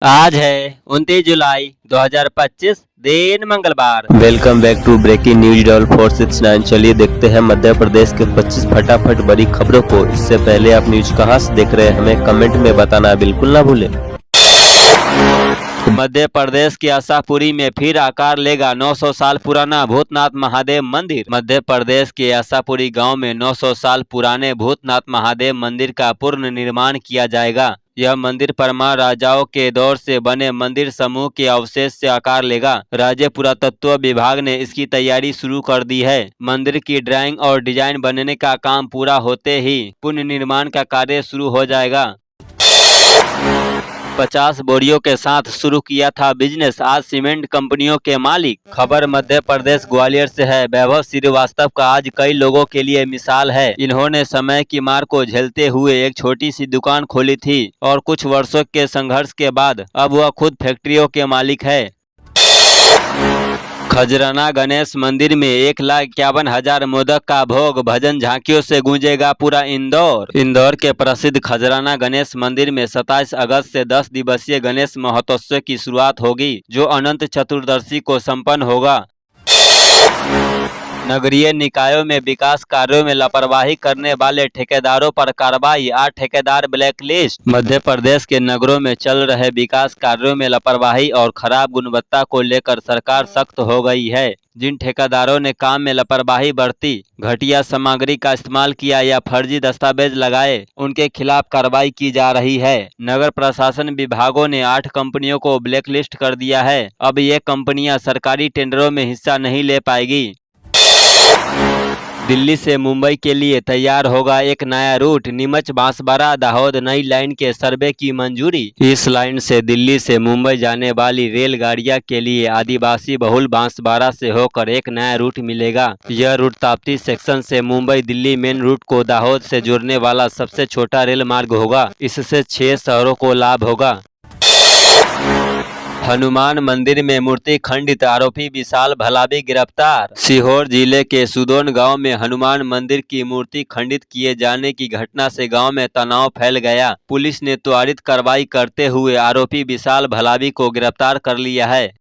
आज है 29 जुलाई 2025, दिन मंगलवार। Welcome back to breaking news डॉल 469। चलिए देखते हैं मध्य प्रदेश के 25 फटाफट बड़ी खबरों को। इससे पहले आप न्यूज कहां से देख रहे हैं हमें कमेंट में बताना बिल्कुल ना भूलें। मध्य प्रदेश के आशापुरी में फिर आकार लेगा 900 साल पुराना भूतनाथ महादेव मंदिर। मध्य प्रदेश के आशापुरी गांव में 900 साल पुराने भूतनाथ महादेव मंदिर का पूर्ण निर्माण किया जाएगा। यह मंदिर परमार राजाओं के दौर से बने मंदिर समूह के अवशेष से आकार लेगा। राज्य पुरातत्व विभाग ने इसकी तैयारी शुरू कर दी है। मंदिर की ड्राइंग और डिजाइन बनने का काम पूरा होते ही पुनर्निर्माण का कार्य शुरू हो जाएगा। 50 बोरियों के साथ शुरू किया था बिजनेस, आज सीमेंट कंपनियों के मालिक। खबर मध्य प्रदेश ग्वालियर से है। वैभव श्रीवास्तव का आज कई लोगों के लिए मिसाल है। इन्होंने समय की मार को झेलते हुए एक छोटी सी दुकान खोली थी और कुछ वर्षों के संघर्ष के बाद अब वह खुद फैक्ट्रियों के मालिक है। खजराना गणेश मंदिर में 1,51,000 मोदक का भोग, भजन झांकियों से गूंजेगा पूरा इंदौर। इंदौर के प्रसिद्ध खजराना गणेश मंदिर में 27 अगस्त से 10 दिवसीय गणेश महोत्सव की शुरुआत होगी, जो अनंत चतुर्दशी को संपन्न होगा। नगरीय निकायों में विकास कार्यों में लापरवाही करने वाले ठेकेदारों पर कार्रवाई, 8 ठेकेदार ब्लैकलिस्ट। मध्य प्रदेश के नगरों में चल रहे विकास कार्यों में लापरवाही और खराब गुणवत्ता को लेकर सरकार सख्त हो गई है। जिन ठेकेदारों ने काम में लापरवाही बरती, घटिया सामग्री का इस्तेमाल किया या फर्जी दस्तावेज लगाए, उनके खिलाफ कार्रवाई की जा रही है। नगर प्रशासन विभागों ने 8 कंपनियों को ब्लैकलिस्ट कर दिया है। अब ये कंपनियां सरकारी टेंडरों में हिस्सा नहीं ले पाएगी। दिल्ली से मुंबई के लिए तैयार होगा एक नया रूट, नीमच बांसवाड़ा दाहोद नई लाइन के सर्वे की मंजूरी। इस लाइन से दिल्ली से मुंबई जाने वाली रेलगाड़ियां के लिए आदिवासी बहुल बांसवाड़ा से होकर एक नया रूट मिलेगा। यह रूट ताप्ती सेक्शन से मुंबई दिल्ली मेन रूट को दाहोद से जोड़ने वाला सबसे छोटा रेल मार्ग होगा। इससे 6 शहरों को लाभ होगा। हनुमान मंदिर में मूर्ति खंडित, आरोपी विशाल भलावी गिरफ्तार। सीहोर जिले के सुदौन गांव में हनुमान मंदिर की मूर्ति खंडित किए जाने की घटना से गांव में तनाव फैल गया। पुलिस ने त्वरित कार्रवाई करते हुए आरोपी विशाल भलावी को गिरफ्तार कर लिया है।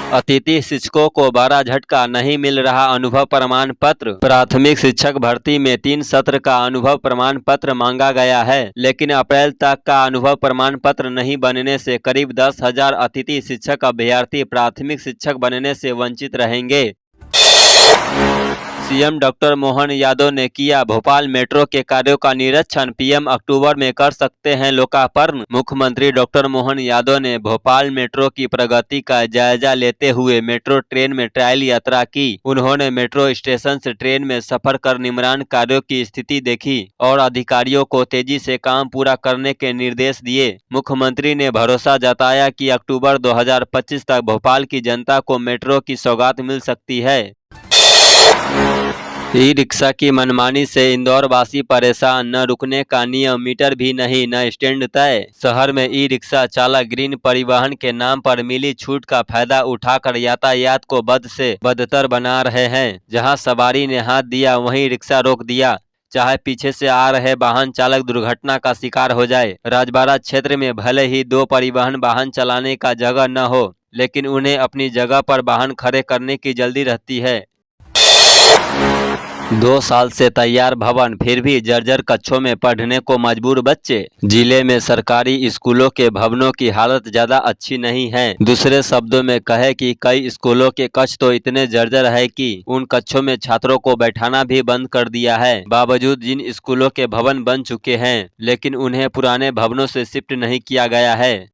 अतिथि शिक्षकों को बड़ा झटका, नहीं मिल रहा अनुभव प्रमाण पत्र। प्राथमिक शिक्षक भर्ती में 3 सत्र का अनुभव प्रमाण पत्र मांगा गया है, लेकिन अप्रैल तक का अनुभव प्रमाण पत्र नहीं बनने से करीब 10,000 अतिथि शिक्षक अभ्यर्थी प्राथमिक शिक्षक बनने से वंचित रहेंगे। सीएम डॉक्टर मोहन यादव ने किया भोपाल मेट्रो के कार्यों का निरीक्षण, पीएम अक्टूबर में कर सकते हैं लोकार्पण। मुख्यमंत्री डॉक्टर मोहन यादव ने भोपाल मेट्रो की प्रगति का जायजा लेते हुए मेट्रो ट्रेन में ट्रायल यात्रा की। उन्होंने मेट्रो स्टेशन से ट्रेन में सफर कर निर्माण कार्यों की स्थिति देखी और अधिकारियों को तेजी से काम पूरा करने के निर्देश दिए। मुख्यमंत्री ने भरोसा जताया कि अक्टूबर 2025 तक भोपाल की जनता को मेट्रो की सौगात मिल सकती है। ई रिक्शा की मनमानी से इंदौर वासी परेशान, न रुकने का नियम, मीटर भी नहीं, न स्टैंड तय। शहर में ई रिक्शा चालक ग्रीन परिवहन के नाम पर मिली छूट का फायदा उठाकर यातायात को बद से बदतर बना रहे हैं। जहां सवारी ने हाथ दिया वहीं रिक्शा रोक दिया, चाहे पीछे से आ रहे वाहन चालक दुर्घटना का शिकार हो जाए। राजबाड़ा क्षेत्र में भले ही 2 परिवहन वाहन चलाने का जगह न हो, लेकिन उन्हें अपनी जगह पर वाहन खड़े करने की जल्दी रहती है। 2 साल से तैयार भवन, फिर भी जर्जर कक्षों में पढ़ने को मजबूर बच्चे। जिले में सरकारी स्कूलों के भवनों की हालत ज्यादा अच्छी नहीं है। दूसरे शब्दों में कहे कि कई स्कूलों के कक्ष तो इतने जर्जर है कि उन कक्षों में छात्रों को बैठाना भी बंद कर दिया है। बावजूद जिन स्कूलों के भवन बन चुके हैं, लेकिन उन्हें पुराने भवनों से शिफ्ट नहीं किया गया है।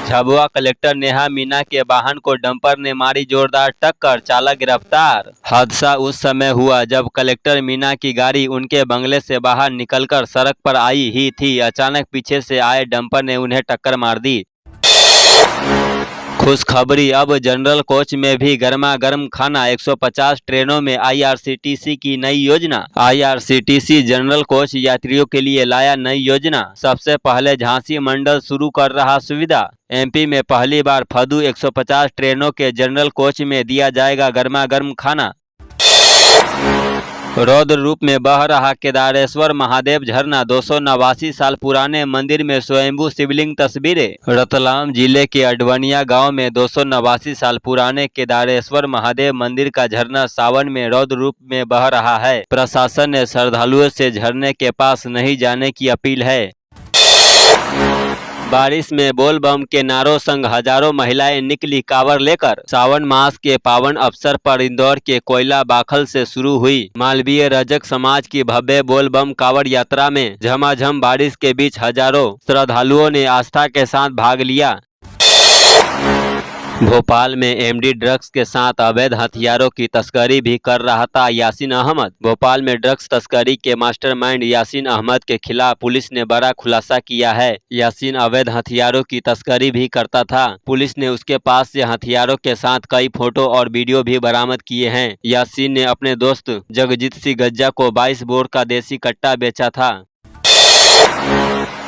झाबुआ कलेक्टर नेहा मीना के वाहन को डंपर ने मारी जोरदार टक्कर, चालक गिरफ्तार। हादसा उस समय हुआ जब कलेक्टर मीना की गाड़ी उनके बंगले से बाहर निकलकर सड़क पर आई ही थी। अचानक पीछे से आए डंपर ने उन्हें टक्कर मार दी। खुशखबरी, अब जनरल कोच में भी गर्मा गर्म खाना, 150 ट्रेनों में आईआरसीटीसी की नई योजना। आईआरसीटीसी जनरल कोच यात्रियों के लिए लाया नई योजना। सबसे पहले झांसी मंडल शुरू कर रहा सुविधा। एमपी में पहली बार फदू 150 ट्रेनों के जनरल कोच में दिया जाएगा गर्मा गर्म खाना। रौद्र रूप में बह रहा केदारेश्वर महादेव झरना, 289 साल पुराने मंदिर में स्वयंभू शिवलिंग तस्वीरें। रतलाम जिले के अडवनिया गांव में 289 साल पुराने केदारेश्वर महादेव मंदिर का झरना सावन में रौद्र रूप में बह रहा है। प्रशासन ने श्रद्धालुओं से झरने के पास नहीं जाने की अपील है। बारिश में बोल बम के नारों संग हजारों महिलाएं निकली कांवड़ लेकर। सावन मास के पावन अवसर पर इंदौर के कोयला बाखल से शुरू हुई मालवीय रजक समाज की भव्य बोल बम कांवड़ यात्रा में झमाझम बारिश के बीच हजारों श्रद्धालुओं ने आस्था के साथ भाग लिया। भोपाल में एमडी ड्रग्स के साथ अवैध हथियारों की तस्करी भी कर रहा था यासीन अहमद। भोपाल में ड्रग्स तस्करी के मास्टरमाइंड यासीन अहमद के खिलाफ पुलिस ने बड़ा खुलासा किया है। यासीन अवैध हथियारों की तस्करी भी करता था। पुलिस ने उसके पास से हथियारों के साथ कई फोटो और वीडियो भी बरामद किए हैं। यासीन ने अपने दोस्त जगजीत सिंह गज्जा को 22 बोर का देसी कट्टा बेचा था।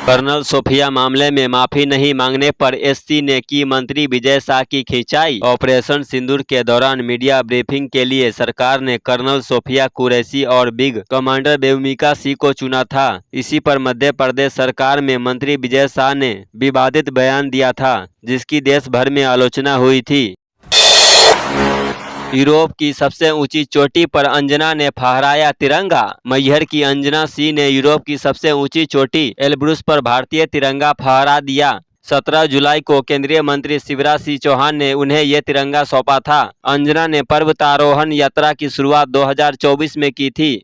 कर्नल सोफिया मामले में माफी नहीं मांगने पर एससी ने की मंत्री विजय शाह की खिंचाई। ऑपरेशन सिंदूर के दौरान मीडिया ब्रीफिंग के लिए सरकार ने कर्नल सोफिया कुरैशी और बिग कमांडर बेउमिका सिंह को चुना था। इसी पर मध्य प्रदेश सरकार में मंत्री विजय शाह ने विवादित बयान दिया था, जिसकी देश भर में आलोचना हुई थी। यूरोप की सबसे ऊंची चोटी पर अंजना ने फहराया तिरंगा। मैहर की अंजना सिंह ने यूरोप की सबसे ऊंची चोटी एल्ब्रुस पर भारतीय तिरंगा फहरा दिया। 17 जुलाई को केंद्रीय मंत्री शिवराज सिंह चौहान ने उन्हें ये तिरंगा सौंपा था। अंजना ने पर्वतारोहण यात्रा की शुरुआत 2024 में की थी।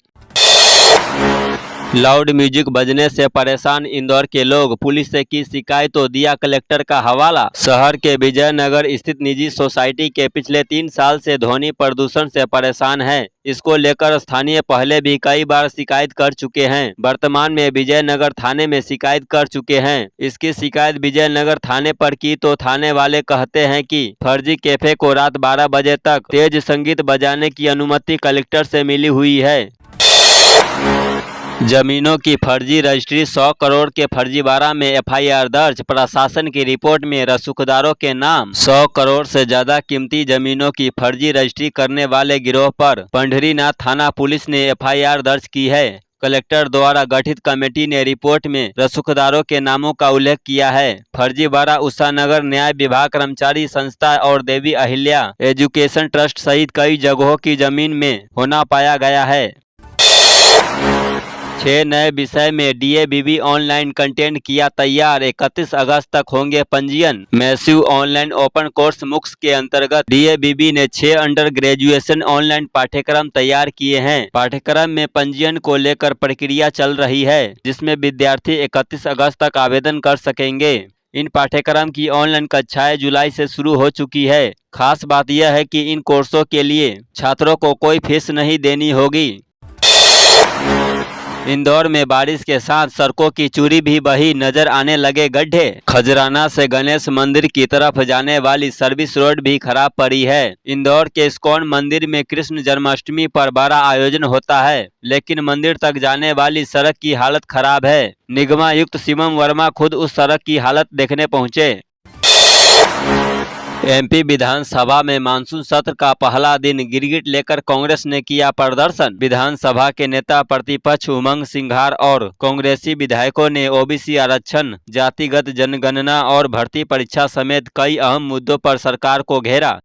लाउड म्यूजिक बजने से परेशान इंदौर के लोग पुलिस से की शिकायत तो दिया कलेक्टर का हवाला। शहर के विजयनगर स्थित निजी सोसाइटी के पिछले 3 साल से ध्वनि प्रदूषण से परेशान है। इसको लेकर स्थानीय पहले भी कई बार शिकायत कर चुके हैं। वर्तमान में विजयनगर थाने में शिकायत कर चुके हैं। इसकी शिकायत विजयनगर थाने पर की तो थाने वाले कहते हैं कि फर्जी कैफे को रात 12 बजे तक तेज संगीत बजाने की अनुमति कलेक्टर से मिली हुई है। जमीनों की फर्जी रजिस्ट्री, 100 करोड़ के फर्जीवाड़ा में एफआईआर दर्ज। प्रशासन की रिपोर्ट में रसूखदारों के नाम। 100 करोड़ से ज्यादा कीमती जमीनों की फर्जी रजिस्ट्री करने वाले गिरोह पर पंढरीनाथ थाना पुलिस ने एफआईआर दर्ज की है। कलेक्टर द्वारा गठित कमेटी ने रिपोर्ट में रसूखदारों के नामों का उल्लेख किया है। फर्जीवाड़ा उषानगर न्याय विभाग कर्मचारी संस्था और देवी अहिल्या एजुकेशन ट्रस्ट सहित कई जगहों की जमीन में होना पाया गया है। 6 नए विषय में डीएवीबी ऑनलाइन कंटेंट किया तैयार। 31 अगस्त तक होंगे पंजीयन। मैसिव ऑनलाइन ओपन कोर्स मुक्स के अंतर्गत डीएवीबी ने 6 अंडर ग्रेजुएशन ऑनलाइन पाठ्यक्रम तैयार किए हैं। पाठ्यक्रम में पंजीयन को लेकर प्रक्रिया चल रही है, जिसमें विद्यार्थी 31 अगस्त तक आवेदन कर सकेंगे। इन पाठ्यक्रम की ऑनलाइन कक्षाएं जुलाई से शुरू हो चुकी है। खास बात यह है कि इन कोर्सों के लिए छात्रों को कोई फीस नहीं देनी होगी। इंदौर में बारिश के साथ सड़कों की चूरी भी बही, नजर आने लगे गड्ढे। खजराना से गणेश मंदिर की तरफ जाने वाली सर्विस रोड भी खराब पड़ी है। इंदौर के इस्कॉन मंदिर में कृष्ण जन्माष्टमी पर बड़ा आयोजन होता है, लेकिन मंदिर तक जाने वाली सड़क की हालत खराब है। निगमायुक्त शिवम वर्मा खुद उस सड़क की हालत देखने पहुंचे। एमपी विधानसभा में मानसून सत्र का पहला दिन गिरगिट लेकर कांग्रेस ने किया प्रदर्शन। विधानसभा के नेता प्रतिपक्ष उमंग सिंघार और कांग्रेसी विधायकों ने ओबीसी आरक्षण, जातिगत जनगणना और भर्ती परीक्षा समेत कई अहम मुद्दों पर सरकार को घेरा।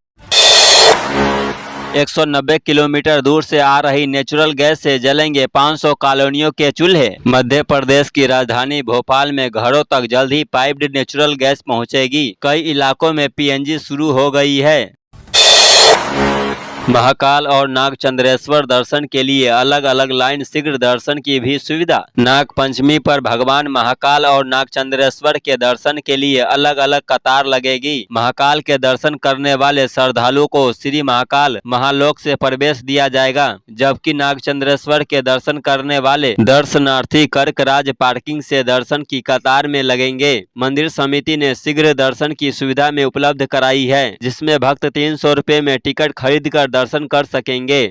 190 किलोमीटर दूर से आ रही नेचुरल गैस से जलेंगे 500 कॉलोनियों के चूल्हे। मध्य प्रदेश की राजधानी भोपाल में घरों तक जल्द ही पाइप्ड नेचुरल गैस पहुंचेगी। कई इलाकों में पीएनजी शुरू हो गई है। महाकाल और नागचंद्रेश्वर दर्शन के लिए अलग अलग लाइन, शीघ्र दर्शन की भी सुविधा। नाग पंचमी पर भगवान महाकाल और नागचंद्रेश्वर के दर्शन के लिए अलग अलग कतार लगेगी। महाकाल के दर्शन करने वाले श्रद्धालुओं को श्री महाकाल महालोक से प्रवेश दिया जाएगा, जबकि नागचंद्रेश्वर के दर्शन करने वाले दर्शनार्थी कर्कराज पार्किंग से दर्शन की कतार में लगेंगे। मंदिर समिति ने शीघ्र दर्शन की सुविधा में उपलब्ध कराई है, जिसमें भक्त 300 रुपए में टिकट खरीद कर दर्शन कर सकेंगे।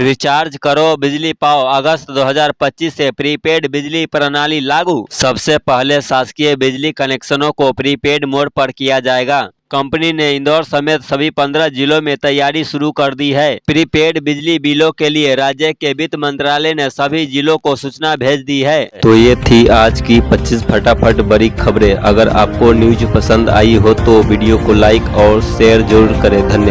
रिचार्ज करो बिजली पाओ, अगस्त 2025 से प्रीपेड बिजली प्रणाली लागू। सबसे पहले शासकीय बिजली कनेक्शनों को प्रीपेड मोड पर किया जाएगा। कंपनी ने इंदौर समेत सभी 15 जिलों में तैयारी शुरू कर दी है। प्रीपेड बिजली बिलों के लिए राज्य के वित्त मंत्रालय ने सभी जिलों को सूचना भेज दी है। तो ये थी आज की 25 फटाफट बड़ी खबरें। अगर आपको न्यूज पसंद आई हो तो वीडियो को लाइक और शेयर जरूर करें। धन्यवाद।